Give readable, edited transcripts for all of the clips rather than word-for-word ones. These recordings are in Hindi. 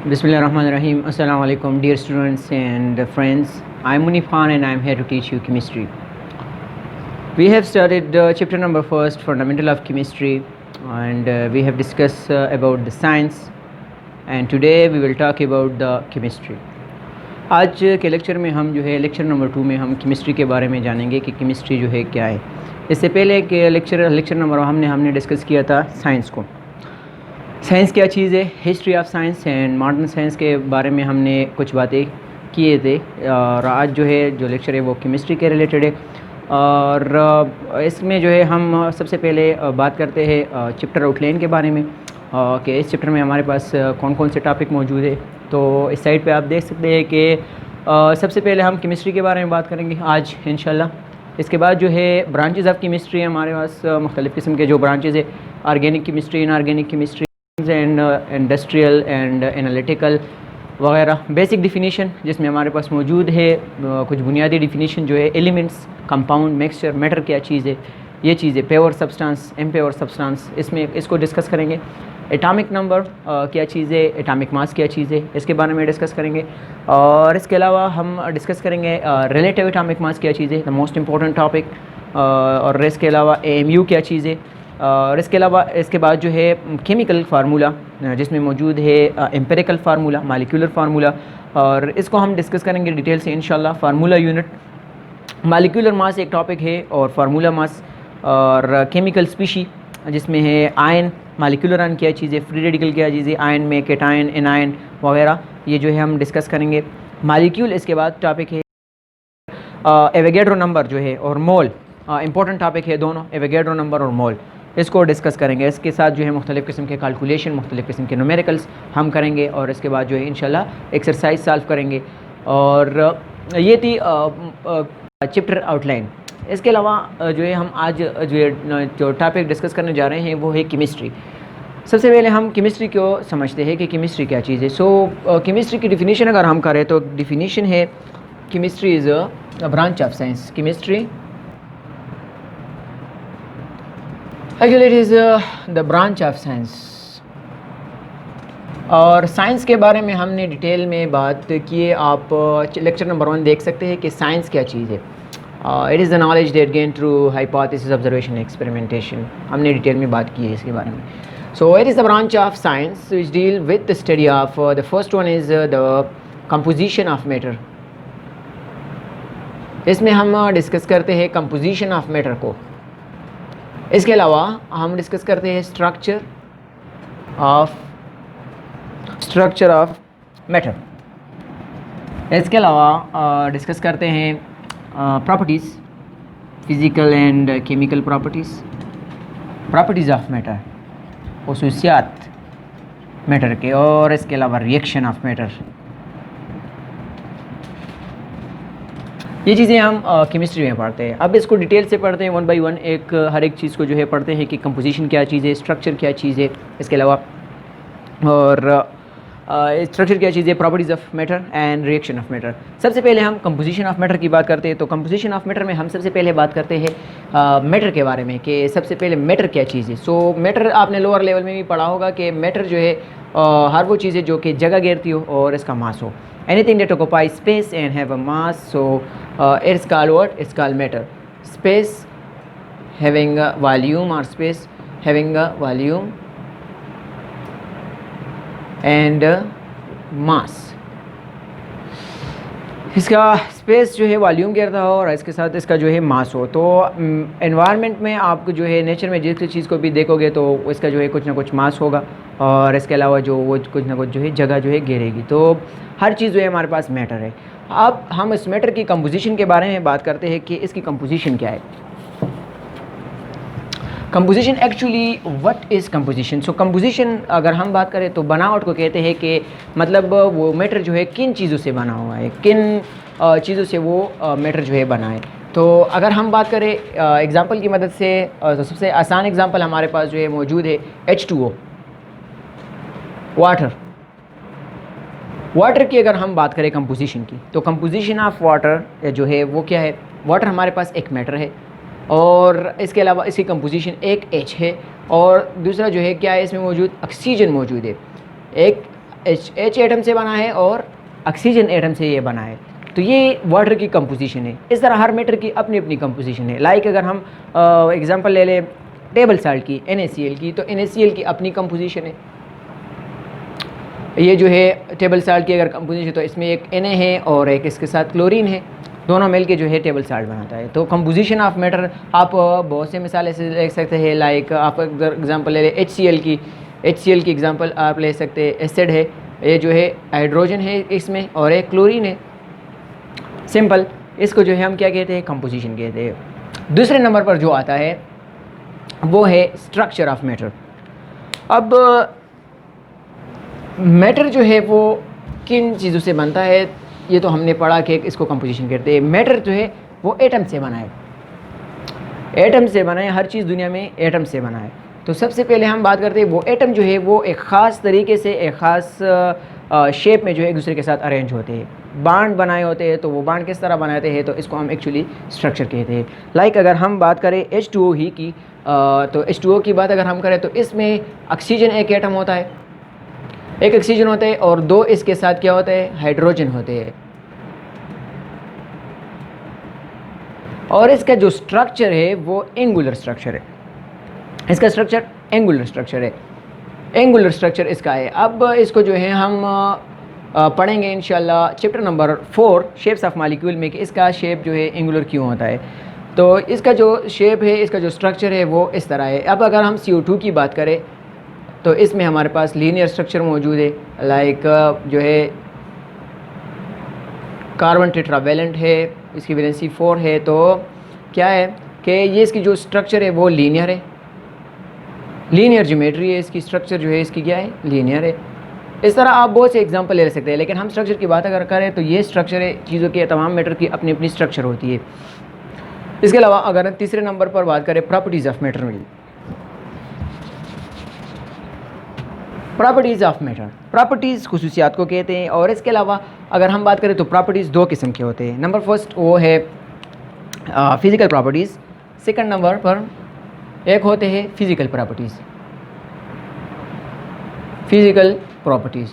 Bismillahirrahmanirrahim. Assalamu alaikum, dear students and friends. I'm Munif Khan and I'm here to teach you chemistry. We have started chapter number first, fundamental of chemistry, and we have discussed about the science, and today we will talk about the chemistry. आज के लेक्चर में हम जो है लेक्चर नंबर 2 में हम केमिस्ट्री के बारे में जानेंगे कि केमिस्ट्री जो है क्या है। इससे पहले के लेक्चर नंबर हमने डिस्कस किया था साइंस को। साइंस क्या चीज़ है, history of science and modern science के बारे में हमने कुछ बातें किए थे, और आज जो है जो लेक्चर है वो केमिस्ट्री के रिलेटेड है। और इसमें जो है हम सबसे पहले बात करते हैं चैप्टर आउटलाइन के बारे में कि इस चैप्टर में हमारे पास कौन कौन से टॉपिक मौजूद है। तो इस साइड पे आप देख सकते हैं कि सबसे पहले हम केमिस्ट्री के बारे में बात करेंगे आज इंशाल्लाह। इसके बाद जो है ब्रांचेज़ ऑफ केमिस्ट्री हमारे पास मुख्तलिफ़ किस्म के जो ब्रांचेज़ है, organic chemistry, inorganic chemistry and industrial and analytical वगैरह। बेसिक डिफिनीशन जिसमें हमारे पास मौजूद है कुछ बुनियादी डिफिनीशन जो है एलिमेंट्स, कंपाउंड, मिक्सचर, मैटर क्या चीज़ है, ये चीज़ है, प्योर सब्सटेंस, इम्प्योर सब्सटेंस, इसमें इसको डिस्कस करेंगे। एटॉमिक नंबर क्या चीज़ है, एटॉमिक मास क्या चीज़ है, इसके बारे में डिस्कस करेंगे। और इसके अलावा हम डिस्कस करेंगे रिलेटिव एटॉमिक मास क्या चीज़ है, द मोस्ट इंपॉर्टेंट टॉपिक। और इसके अलावा AMU क्या चीज़ है, और इसके अलावा इसके बाद जो है केमिकल फार्मूला जिसमें मौजूद है एम्पिरिकल फार्मूला, मॉलिक्यूलर फार्मूला, और इसको हम डिस्कस करेंगे डिटेल से इंशाल्लाह। फार्मूला यूनिट, मॉलिक्यूलर मास एक टॉपिक है, और फार्मूला मास, और केमिकल स्पीशी जिसमें है आयन, मॉलिक्यूलर आयन क्या चीज़ है, फ्री रेडिकल क्या चीज़ है, आयन में केटायन, एनायन वगैरह, ये जो है हम डिस्कस करेंगे। मॉलिक्यूल इसके बाद टॉपिक है एवोगैड्रो नंबर जो है, और मोल इंपॉर्टेंट टॉपिक है दोनों, एवोगैड्रो नंबर और मोल, इसको डिस्कस करेंगे। इसके साथ जो है मुख्तलिफ़ किस्म के कैलकुलेशन, मुख्तलिफ़ किस्म के न्यूमेरिकल्स हम करेंगे, और इसके बाद जो है इंशाल्लाह एक्सरसाइज सॉल्व करेंगे। और ये थी चैप्टर आउटलाइन। इसके अलावा जो है हम आज जो टॉपिक डिस्कस करने जा रहे हैं वो है केमिस्ट्री। सबसे पहले हम केमिस्ट्री को समझते हैं कि केमिस्ट्री क्या चीज़ है। केमिस्ट्री की डिफिनीशन अगर हम करें तो डिफिनीशन है chemistry is a branch of science. Chemistry actually it is the branch of science. और साइंस के बारे में हमने डिटेल में बात की है, आप लेक्चर नंबर 1 देख सकते हैं कि साइंस क्या चीज़ है। It is the knowledge that gain through hypothesis, observation, experimentation, हमने डिटेल में बात की है इसके बारे में। So it is the branch of science which deal with the study of the first one is the composition of matter. इसमें हम डिस्कस करते हैं कंपोजिशन ऑफ मैटर को। इसके अलावा हम डिस्कस करते हैं स्ट्रक्चर ऑफ मैटर। इसके अलावा डिस्कस करते हैं properties, physical and chemical properties of matter, खसूसियात मैटर के, और इसके अलावा रिएक्शन ऑफ मैटर। ये चीज़ें हम केमिस्ट्री में पढ़ते हैं। अब इसको डिटेल से पढ़ते हैं 1 by 1, हर एक चीज़ को जो है पढ़ते हैं कि कंपोजिशन क्या चीज़ है, स्ट्रक्चर क्या चीज़ है, इसके अलावा और स्ट्रक्चर क्या चीज़ है, properties of matter and reaction of matter. सबसे पहले हम कंपोजिशन ऑफ मैटर की बात करते हैं। तो कंपोजिशन ऑफ मैटर में हम सबसे पहले बात करते हैं मैटर के बारे में कि सबसे पहले मैटर क्या चीज़ है। मैटर आपने लोअर लेवल में भी पढ़ा होगा कि मैटर जो है हर वो चीज़ है जो कि जगह घेरती हो और इसका मास हो। Anything that occupies space and have a mass, so it's called what? It's called matter. Space having a volume, or space having a volume and mass. इसका स्पेस जो है वॉल्यूम घेरता हो और इसके साथ इसका जो है मास हो। तो एनवायरनमेंट में आप जो है नेचर में जिस चीज़ को भी देखोगे तो इसका जो है कुछ ना कुछ मास होगा, और इसके अलावा जो वो कुछ ना कुछ जो है जगह जो है घेरेगी। तो हर चीज़ जो है हमारे पास मैटर है। अब हम इस मैटर की कंपोजिशन के बारे में बात करते हैं कि इसकी कंपोजिशन क्या है। Composition actually what is composition. Composition अगर हम बात करें तो बनावट को कहते हैं कि मतलब वो मैटर जो है किन चीज़ों से बना हुआ है, किन चीज़ों से वो मैटर जो है बना है। तो अगर हम बात करें एग्जांपल की मदद से, तो सबसे आसान एग्जांपल हमारे पास जो है मौजूद है H2O, वाटर की अगर हम बात करें कंपोजिशन की, तो कंपोजिशन ऑफ वाटर जो है वो क्या है। वाटर हमारे पास एक मैटर है, और इसके अलावा इसकी कंपोजिशन एक H है, और दूसरा जो है क्या है, इसमें मौजूद ऑक्सीजन मौजूद है। एक H एटम से बना है और ऑक्सीजन एटम से ये बना है। तो ये वाटर की कंपोजिशन है। इस तरह हर मेटर की अपनी अपनी कंपोजिशन है। लाइक अगर हम एग्जांपल ले लें टेबल साल्ट की, NaCl की, तो NaCl की अपनी कंपोजिशन है। ये जो है टेबल साल्ट की अगर कंपोजिशन, तो इसमें एक Na है और एक इसके साथ क्लोरीन है, दोनों मिल के जो है टेबल साल्ट बनाता है। तो कंपोजिशन ऑफ मैटर आप बहुत से मिसाल ऐसे ले सकते हैं। लाइक आप एग्जांपल ले लें HCl की एग्जांपल आप ले सकते हैं। एसिड है, ये जो है हाइड्रोजन है इसमें और एक क्लोरीन है। सिंपल, इसको जो है हम क्या कहते हैं, कंपोजिशन कहते हैं। दूसरे नंबर पर जो आता है वो है स्ट्रक्चर ऑफ मैटर। अब मैटर जो है वो किन चीज़ों से बनता है, ये तो हमने पढ़ा कि इसको कंपोजिशन कहते हैं। मैटर जो है वो एटम से बना है, एटम से बना है। हर चीज़ दुनिया में एटम से बना है। तो सबसे पहले हम बात करते हैं वो एटम जो है वो एक ख़ास तरीके से एक ख़ास शेप में जो है एक दूसरे के साथ अरेंज होते हैं, बांड बनाए होते हैं। तो वो बांड किस तरह बनाते हैं, तो इसको हम एक्चुअली स्ट्रक्चर कहते हैं। लाइक अगर हम बात करें H2O ही की, तो H2O की बात अगर हम करें तो इसमें ऑक्सीजन एक एटम होता है, एक ऑक्सीजन होता है और दो इसके साथ क्या होता है, हाइड्रोजन होते हैं। और इसका जो स्ट्रक्चर है वो एंगुलर स्ट्रक्चर है। इसका स्ट्रक्चर एंगुलर स्ट्रक्चर है, एंगुलर स्ट्रक्चर इसका है। अब इसको जो है हम पढ़ेंगे इंशाल्लाह chapter number 4 shapes of molecule में कि इसका शेप जो है एंगुलर क्यों होता है। तो इसका जो शेप है, इसका जो स्ट्रक्चर है वो इस तरह है। अब अगर हम CO2 की बात करें तो इसमें हमारे पास लीनियर स्ट्रक्चर मौजूद है। लाइक जो है कार्बन टेट्रावेलेंट है, इसकी वैलेंसी 4 है। तो क्या है कि ये इसकी जो स्ट्रक्चर है वो लीनियर है, लीनियर ज्योमेट्री है इसकी, स्ट्रक्चर जो है इसकी क्या है, लीनियर है। इस तरह आप बहुत से एग्जांपल ले सकते हैं। लेकिन हम स्ट्रक्चर की बात अगर करें तो ये स्ट्रक्चर है, चीज़ों के तमाम मैटर की अपनी अपनी स्ट्रक्चर होती है। इसके अलावा अगर हम तीसरे नंबर पर बात करें प्रॉपर्टीज़ ऑफ मैटर में, प्रॉपर्टीज़ ऑफ मैटर, प्रॉपर्टीज़ खुसूसियात को कहते हैं। और इसके अलावा अगर हम बात करें तो प्रॉपर्टीज़ दो किस्म के होते हैं। नंबर फर्स्ट वो है फिज़िकल प्रॉपर्टीज़, सेकंड नंबर पर एक होते हैं फिज़िकल प्रॉपर्टीज़, फिज़िकल प्रॉपर्टीज़,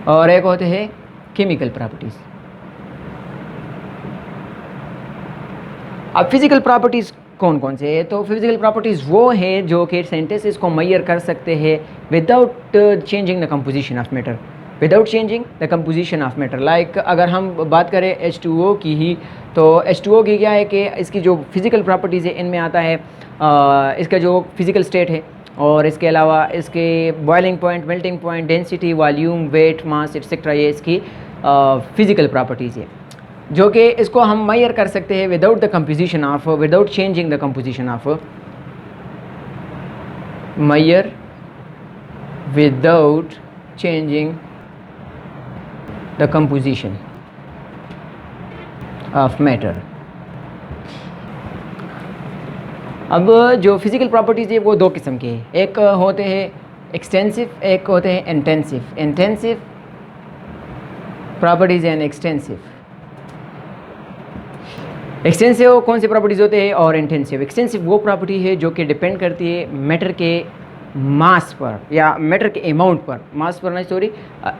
और एक होते हैं केमिकल प्रॉपर्टीज़। अब फिज़िकल प्रॉपर्टीज़ कौन कौन से है, तो फिज़िकल प्रॉपर्टीज़ वो हैं जो कि सेंटेंसेस को मैयर कर सकते हैं without changing the composition of matter, without changing the composition of matter. Like अगर हम बात करें H2O की ही, तो H2O की क्या है कि इसकी जो फिज़िकल प्रॉपर्टीज़ है इनमें आता है इसका जो फिज़िकल स्टेट है, और इसके अलावा इसके boiling point, melting point, density, volume, weight, mass et cetera, ये इसकी फिज़िकल प्रॉपर्टीज़ है जो कि इसको हम मैयर कर सकते हैं without the composition of, without changing the composition of, मैयर without changing the composition of matter. अब जो फिज़िकल प्रॉपर्टीज़ है वो दो किस्म के हैं, एक होते हैं एक्सटेंसिव, एक होते हैं intensive. Intensive properties and extensive. Extensive कौन से प्रॉपर्टीज़ होते हैं और इंटेंसिव। एक्सटेंसिव वो प्रॉपर्टी है जो कि डिपेंड करती है मैटर के मास पर या मैटर के अमाउंट पर, मास पर नहीं सॉरी,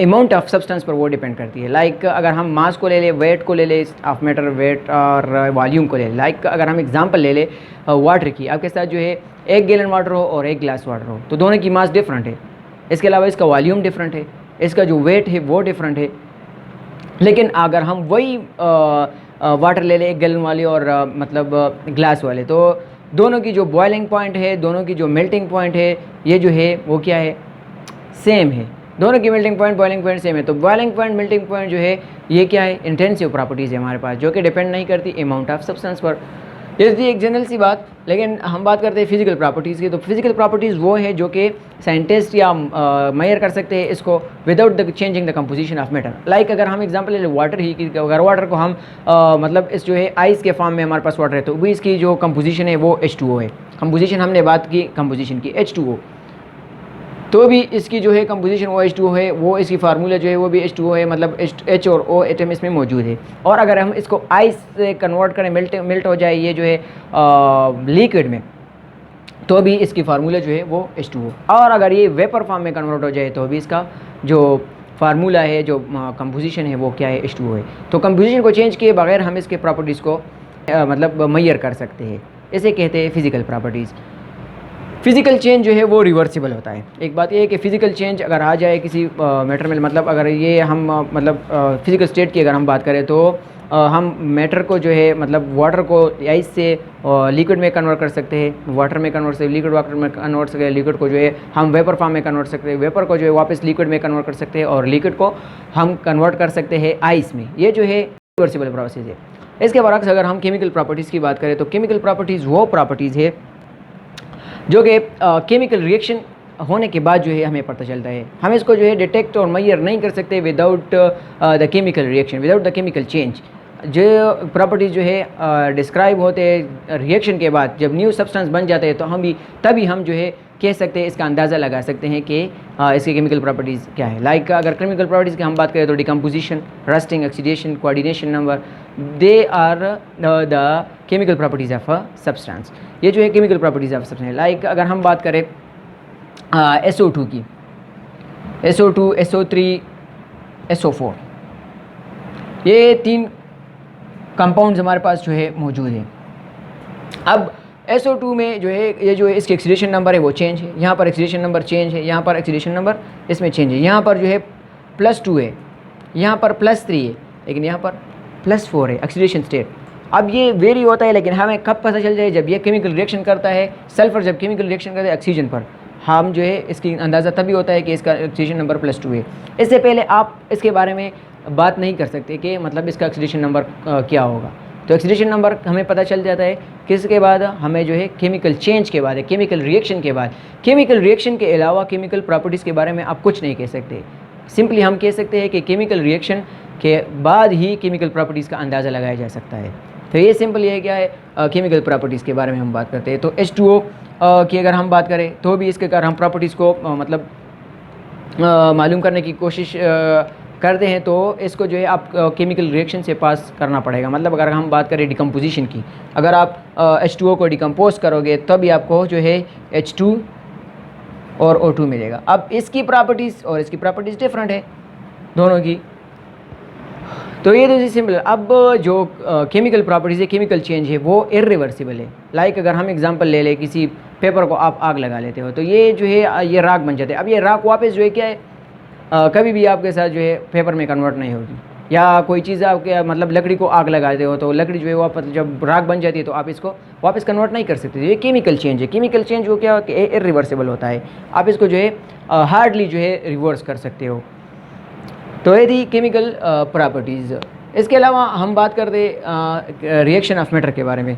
अमाउंट ऑफ सब्सटेंस पर वो डिपेंड करती है। लाइक अगर हम मास को ले लें, वेट को ले लें ऑफ मैटर, वेट और वॉल्यूम को ले लें। लाइक अगर हम एग्जांपल ले लें वाटर की, आपके साथ जो है 1 गैलन वाटर हो और 1 गिलास वाटर हो, तो दोनों की मास डिफरेंट है। इसके अलावा इसका वॉल्यूम डिफरेंट है, इसका जो वेट है वो डिफरेंट है। लेकिन अगर हम वही वाटर ले लें 1 गैलन वाली और मतलब ग्लास वाले, तो दोनों की जो बॉइलिंग पॉइंट है, दोनों की जो मेल्टिंग पॉइंट है, ये जो है वो क्या है, सेम है। दोनों की melting point, boiling point same है। तो बॉइलिंग पॉइंट, मेल्टिंग पॉइंट जो है ये क्या है, इंटेंसिव प्रॉपर्टीज़ है हमारे पास, जो कि डिपेंड नहीं करती अमाउंट ऑफ सब्सटेंस पर। ये थी एक जनरल सी बात। लेकिन हम बात करते हैं फिज़िकल प्रॉपर्टीज़ की, तो फिज़िकल प्रॉपर्टीज़ वो है जो कि साइंटिस्ट या मैयर कर सकते हैं इसको without the changing the composition of matter. Like अगर हम एग्जांपल ले लें वाटर ही की, अगर वाटर को हम मतलब इस जो है आइस के फॉर्म में हमारे पास वाटर है, तो भी इसकी जो कंपोजिशन है वो H2O है। कंपोजिशन हमने बात की कंपोजिशन की H2O, तो भी इसकी जो है कंपोजिशन वो H2O है, वो इसकी फार्मूला जो है वो भी H2O है, मतलब H और O एटम इसमें मौजूद है। और अगर हम इसको आइस से कन्वर्ट करें, मेल्ट हो जाए ये जो है लिक्विड में, तो भी इसकी फार्मूला जो है वो H2O, और अगर ये वेपर फॉर्म में कन्वर्ट हो जाए तो भी इसका जो फार्मूला है, जो कंपोजिशन है वो क्या है, H2O है। तो कंपोजिशन को चेंज किए बगैर हम इसके प्रॉपर्टीज़ को मतलब मेजर कर सकते हैं, इसे कहते हैं फिज़िकल प्रॉपर्टीज़। फिज़िकल चेंज जो है वो रिवर्सिबल होता है। एक बात ये है कि फ़िज़िकल चेंज अगर आ जाए किसी मैटर में, मतलब अगर ये हम मतलब फ़िज़िकल स्टेट की अगर हम बात करें तो हम मैटर को जो है मतलब वाटर को आइस से लिक्विड में कन्वर्ट कर सकते हैं, वाटर में कन्वर्ट सकते हैं, लिक्विड वाटर में कन्वर्ट सकते हैं, लिक्विड को जो है हम वेपर फॉर्म में कन्वर्ट सकते हैं, वेपर को जो है वापस लिक्विड में कन्वर्ट कर सकते हैं, और लिक्विड को हम कन्वर्ट कर सकते हैं आइस में। ये जो है रिवर्सिबल प्रोसेस है। इसके बरक्स अगर हम केमिकल प्रॉपर्टीज़ की बात करें तो केमिकल प्रॉपर्टीज़ वो प्रॉपर्टीज़ है जो कि केमिकल रिएक्शन होने के बाद जो है हमें पता चलता है। हम इसको जो है डिटेक्ट और मेजर नहीं कर सकते without the chemical reaction, without the chemical change. जो प्रॉपर्टीज़ जो है डिस्क्राइब होते हैं रिएक्शन के बाद, जब न्यू सब्सटेंस बन जाते हैं तो तभी हम जो है कह सकते हैं, इसका अंदाज़ा लगा सकते हैं कि इसकी केमिकल प्रॉपर्टीज़ क्या है। लाइक अगर केमिकल प्रॉपर्टीज़ की हम बात करें तो decomposition, rusting, oxidation, coordination number, they are the chemical properties of a substance. ये जो है chemical properties of substance. Like अगर हम बात करें SO2 की, SO2, SO3, SO4, ये 3 कंपाउंड्स हमारे पास जो है मौजूद हैं। अब SO2 में जो है ये जो है इसके ऑक्सीडेशन नंबर है वो चेंज है, यहाँ पर ऑक्सीडेशन नंबर चेंज है, यहाँ पर ऑक्सीडेशन नंबर इसमें चेंज है, यहाँ पर जो है +2 है, यहाँ पर +3 है, लेकिन यहाँ पर +4 है ऑक्सीडेशन स्टेट। अब ये वेरी होता है, लेकिन हमें कब पता चल जाए, जब ये केमिकल रिएक्शन करता है, सल्फर जब केमिकल रिएक्शन करता है ऑक्सीजन पर, हम जो है इसकी अंदाज़ा तभी होता है कि इसका ऑक्सीडेशन नंबर +2 है। इससे पहले आप इसके बारे में बात नहीं कर सकते कि मतलब इसका ऑक्सीडेशन नंबर क्या होगा। तो ऑक्सीडेशन नंबर हमें पता चल जाता है किसके बाद, हमें जो है केमिकल चेंज के बाद है, केमिकल रिएक्शन के बाद। केमिकल रिएक्शन के अलावा केमिकल प्रॉपर्टीज़ के बारे में आप कुछ नहीं कह सकते। सिंपली हम कह सकते हैं कि केमिकल रिएक्शन के बाद ही केमिकल प्रॉपर्टीज़ का अंदाज़ा लगाया जा सकता है। तो ये सिंपल ये क्या है, केमिकल प्रॉपर्टीज़ के बारे में हम बात करते हैं। तो H2O की अगर हम बात करें तो भी इसके अगर हम प्रॉपर्टीज़ को मतलब मालूम करने की कोशिश करते हैं तो इसको जो है आप केमिकल रिएक्शन से पास करना पड़ेगा। मतलब अगर हम बात करें डिकम्पोजिशन की, अगर आप H2O को डिकम्पोज करोगे तभी आपको जो है H2 और O2 मिलेगा। अब इसकी प्रॉपर्टीज़ और इसकी प्रॉपर्टीज़ डिफरेंट है दोनों की। तो ये तो सिंपल। अब जो केमिकल प्रॉपर्टीज़ है, केमिकल चेंज है वो इरिवर्सिबल है। लाइक अगर हम एग्जांपल ले लें, किसी पेपर को आप आग लगा लेते हो तो ये जो है ये राख बन जाते हैं। अब ये राख वापस जो है क्या है, कभी भी आपके साथ जो है पेपर में कन्वर्ट नहीं होगी। या कोई चीज़ आपके मतलब लकड़ी को आग लगाते हो तो लकड़ी जो है वापस जब राख बन जाती है तो आप इसको वापस कन्वर्ट नहीं कर सकते। ये केमिकल चेंज है। केमिकल चेंज वो क्या इरिवर्सिबल होता है, आप इसको जो है हार्डली जो है रिवर्स कर सकते हो। तो ये थी केमिकल प्रॉपर्टीज़। इसके अलावा हम बात करते रिएक्शन ऑफ मैटर के बारे में।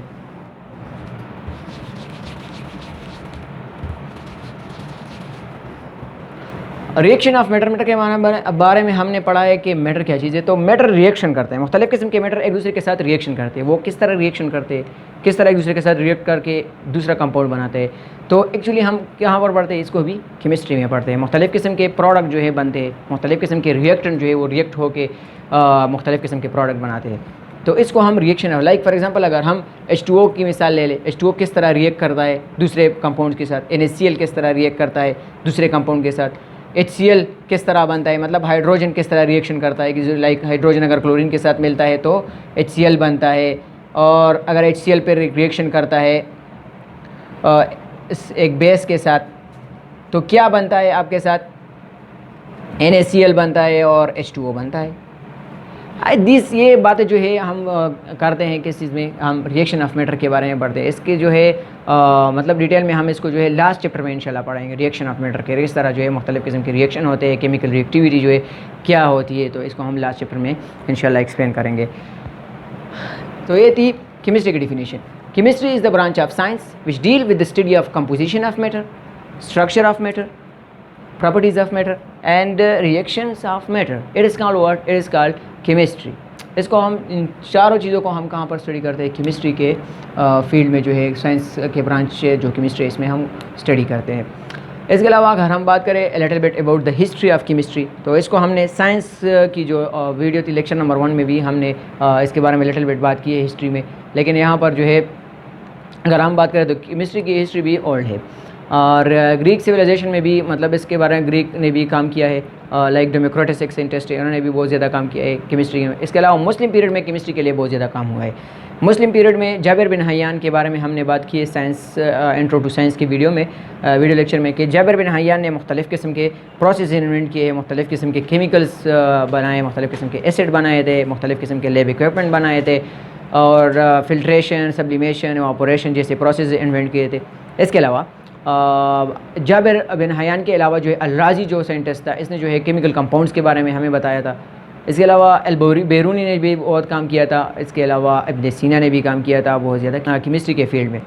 रिएक्शन ऑफ मैटर के बारे में हमने पढ़ा है कि मैटर क्या चीज़ है। तो मैटर रिएक्शन करते हैं, मुख्तलिफ़ किस्म के मैटर एक दूसरे के साथ रिएक्शन करते हैं। वो किस तरह रिएक्शन करते हैं, किस तरह एक दूसरे के साथ रिएक्ट करके दूसरा कंपाउंड बनाते हैं। तो एक्चुअली हम कहाँ पर पढ़ते हैं, इसको भी केमिस्ट्री में पढ़ते हैं। मुख्तलिफ़ किस्म के प्रोडक्ट जो है बनते हैं, मुख्तलिफ़ किस्म के रिएक्टेंट जो है वो रिएक्ट होकर मुख्तलिफ़ किस्म के प्रोडक्ट बनाते हैं। तो इसको हम रिएक्शन, लाइक फॉर एग्जांपल अगर हम H2O की मिसाल ले लें, H2O किस तरह रिएक्ट करता है दूसरे कंपाउंड के साथ, NaCl किस तरह रिएक्ट करता है दूसरे कंपाउंड के साथ, HCl किस तरह बनता है, मतलब हाइड्रोजन किस तरह रिएक्शन करता है कि लाइक हाइड्रोजन अगर क्लोरीन के साथ मिलता है तो HCl बनता है, और अगर HCl पर रिएक्शन करता है एक बेस के साथ तो क्या बनता है आपके साथ, NaCl बनता है और H2O बनता है। ये बातें जो है हम करते हैं किस चीज़ में, हम रिएक्शन ऑफ मैटर के बारे में पढ़ते हैं। इसके जो है मतलब डिटेल में हम इसको जो है लास्ट चैप्टर में इंशाल्लाह पढ़ेंगे, रिएक्शन ऑफ मैटर के इस तरह जो है मुख्तलिफ़ किस्म के रिएक्शन होते हैं, केमिकल रिएक्टिविटी जो है क्या होती है, तो इसको हम लास्ट चैप्टर में इंशाल्लाह एक्सप्लेन करेंगे। तो ये थी केमिस्ट्री की definition. Chemistry is the branch of science which deal with the study of composition of matter, structure of matter, properties of matter and reactions of matter. It is called what? It is called chemistry. इसको हम इन चारों चीज़ों को हम कहाँ पर स्टडी करते हैं, केमिस्ट्री के फील्ड में जो है साइंस के ब्रांच से जो केमिस्ट्री इसमें हम स्टडी करते हैं। इसके अलावा अगर हम बात करें little bit about the history of chemistry, तो इसको हमने साइंस की जो वीडियो थी लेक्चर नंबर 1 में भी हमने इसके बारे में लिटिल बिट बात की है हिस्ट्री में। लेकिन यहाँ पर जो है अगर हम बात करें तो केमिस्ट्री की हिस्ट्री भी ओल्ड है। और ग्रीक सिविलाइजेशन में भी मतलब इसके बारे में ग्रीक ने भी काम किया है, लाइक डेमोक्रेटस एक साइंटिस्ट है, उन्होंने भी बहुत ज़्यादा काम किया है केमिस्ट्री में। इसके अलावा मुस्लिम पीरियड में केमिस्ट्री के लिए बहुत ज़्यादा काम हुआ है। मुस्लिम पीरियड में जाबिर बिन हयान के बारे में हमने बात की है साइंस इंट्रो टू साइंस की वीडियो में, वीडियो लेक्चर में, कि जाबिर बिन हयान ने मुख्तलिफ़ किस्म के प्रोसेस इन्वेंट किए, मुख्तलिफ़ किस्म के केमिकल्स बनाए, मुख्तलिफ़ किस्म के एसिड बनाए थे, मुख्तलिफ़ किस्म के लैब इक्विपमेंट बनाए थे, और फिल्ट्रेशन, सब्लिमेशन, ऑपरेशन जैसे प्रोसेस इन्वेंट किए थे। इसके अलावा जाबिर बिन हयान के अलावा जो है अल-राज़ी जो साइंटिस्ट था, इसने जो है केमिकल कंपाउंड्स के बारे में हमें बताया था। इसके अलावा बेरूनी ने भी बहुत काम किया था। इसके अलावा इब्न सीना ने भी काम किया था बहुत ज़्यादा केमिस्ट्री के फील्ड में।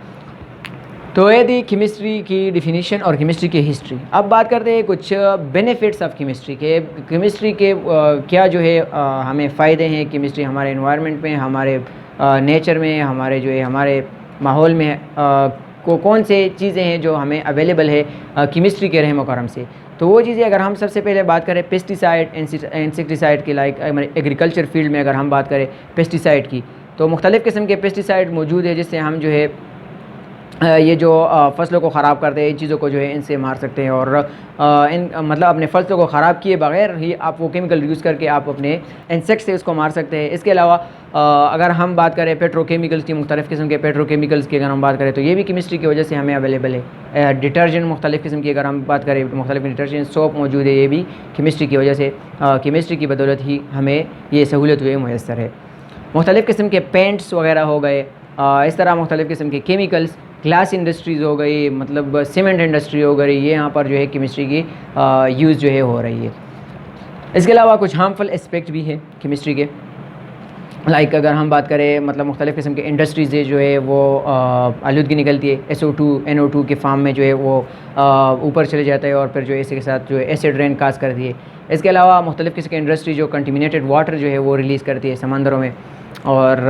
तो ये थी केमिस्ट्री की डिफिनीशन और केमिस्ट्री की हिस्ट्री। अब बात करते हैं कुछ बेनिफिट्स ऑफ केमिस्ट्री के। केमिस्ट्री के क्या जो है हमें फ़ायदे हैं केमिस्ट्री हमारे एनवायरनमेंट में, हमारे नेचर में, हमारे जो है हमारे माहौल में कौन से चीज़ें हैं जो हमें अवेलेबल है केमिस्ट्री के रहम करम से। तो वो चीज़ें अगर हम सबसे पहले बात करें पेस्टिसाइड, इंसेक्टिसाइड की, लाइक एग्रीकल्चर फील्ड में अगर हम बात करें पेस्टिसाइड की, तो मुख्तलिफ़ किस्म के पेस्टिसाइड मौजूद है जिससे हम जो है ये जो फसलों को ख़राब करते हैं, इन चीज़ों को जो है इनसे मार सकते हैं, और इन मतलब अपने फसलों को ख़राब किए बगैर ही आप वो केमिकल यूज़ करके आप अपने इंसेक्ट से उसको मार सकते हैं। इसके अलावा अगर हम बात करें पेट्रोकेमिकल्स की, मुख्तलिफ़ किस्म के पेट्रोकेमिकल्स की अगर हम बात करें तो ये भी केमिस्ट्री की वजह से हमें अवेलेबल है। डिटर्जेंट मुख्तलिफ़ किस्म की अगर हम बात करें, मुख्तलिफ़ डिटर्जेंट सोप मौजूद है, ये भी केमिस्ट्री की वजह से, केमिस्ट्री की बदौलत ही हमें ये सहूलत हुए मैसर है। मुख्तलिफ़ किस्म के पेंट्स वगैरह हो गए, इस तरह मुख्तलिफ़ किस्म के केमिकल्स, ग्लास इंडस्ट्रीज़ हो गई, मतलब सीमेंट इंडस्ट्री हो गई, ये यहाँ पर जो है केमिस्ट्री की यूज़ जो है हो रही है। इसके अलावा कुछ हार्मफुल एस्पेक्ट भी है केमिस्ट्री के, लाइक अगर हम बात करें मतलब मुख्तलिफ़ किस्म के इंडस्ट्रीज़ जो है वो आलूदगी निकलती है, SO2 NO2 के फार्म में जो है वो ऊपर चले जाता है और फिर जो है इसके साथ जो है एसिड रेन काज करती है। इसके अलावा मुख्तलिफ़ किस्म की इंडस्ट्री जो कंटिमिनेटेड वाटर जो है वो रिलीज़ करती है समंदरों में और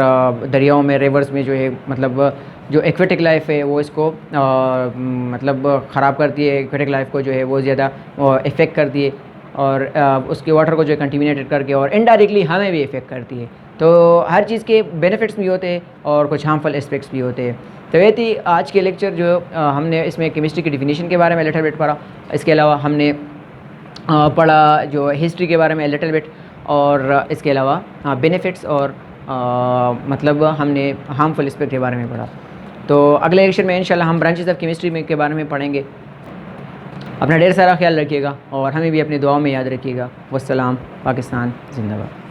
दरियाओं में, रिवर्स में जो है, मतलब जो एक्वेटिक लाइफ है वो इसको मतलब ख़राब करती है, एक्वेटिक लाइफ को जो है वो ज़्यादा इफ़ेक्ट करती है, और उसके वाटर को जो है कंटिमिनेटेड करके और इनडायरेक्टली हमें भी इफ़ेक्ट करती है। तो हर चीज़ के बेनिफिट्स भी होते हैं और कुछ हार्मफुल एस्पेक्ट्स भी होते हैं। तो ये थी आज के लेक्चर, जो हमने इसमें केमिस्ट्री की डिफिनीशन के बारे में लिटिल बिट पढ़ा। इसके अलावा हमने पढ़ा जो हिस्ट्री के बारे में लिटिल बिट, और इसके अलावा बेनिफिट्स और मतलब हमने हार्मफुल एस्पेक्ट के बारे में पढ़ा। तो अगले लेक्चर में इंशाल्लाह हम ब्रांचेस ऑफ केमिस्ट्री में के बारे में पढ़ेंगे। अपना ढेर सारा ख्याल रखिएगा और हमें भी अपनी दुआओं में याद रखिएगा। वस्सलाम, पाकिस्तान जिंदाबाद।